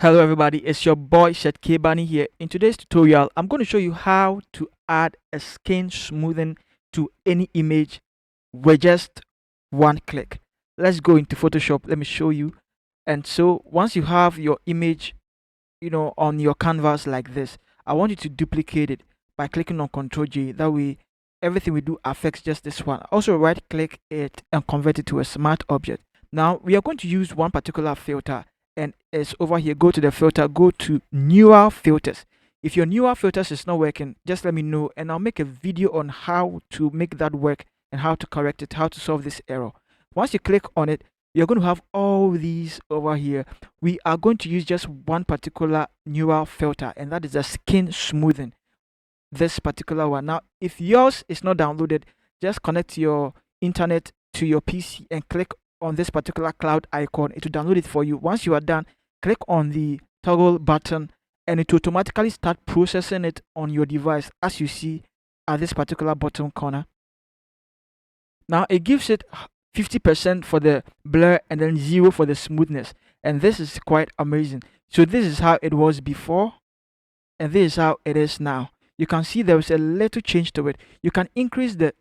Hello everybody, it's your boy Seth K Bani here. In today's tutorial, I'm going to show you how to add a skin smoothing to any image with just one click. Let's go into Photoshop. Let me show you. And so once you have your image, on your canvas like this, I want you to duplicate it by clicking on Ctrl J. That way, everything we do affects just this one. Also, right click it and convert it to a smart object. Now we are going to use one particular filter, and it's over here. Go to the filter, go to newer filters. If your newer filters is not working, just let me know and I'll make a video on how to make that work and how to correct it, how to solve this error. Once you click on it, you're going to have all these over here. We are going to use just one particular newer filter, and that is the skin smoothing, this particular one. Now if yours is not downloaded, just connect your internet to your PC and click on this particular cloud icon. It will download it for you. Once you are done, click on the toggle button and it will automatically start processing it on your device, as you see at this particular bottom corner. Now it gives it 50% for the blur and then 0 for the smoothness, and this is quite amazing. So this is how it was before and this is how it is now. You can see there is a little change to it. You can increase the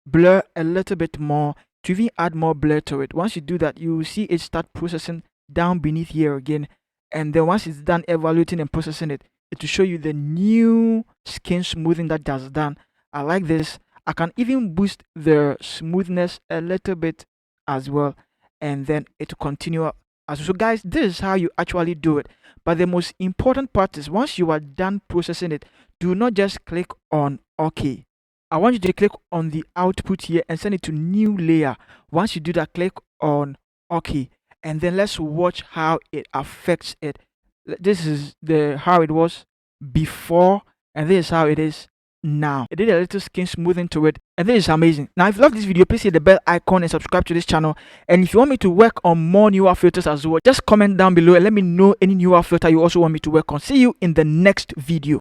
blur a little bit more to even add more blur to it. Once you do that, you will see it start processing down beneath here again, and then once it's done evaluating and processing it, it will show you the new skin smoothing that that's done. I like this. I can even boost the smoothness a little bit as well, and then it will continue as well. So guys, this is how you actually do it. But the most important part is once you are done processing it, do not just click on OK. I want you to click on the output here and send it to new layer. Once you do that, click on OK, and then let's watch how it affects it. This is the how it was before, and this is how it is now. It did a little skin smoothing to it, and this is amazing. Now if you love this video, please hit the bell icon and subscribe to this channel. And if you want me to work on more newer filters as well, just comment down below and let me know any newer filter you also want me to work on. See you in the next video.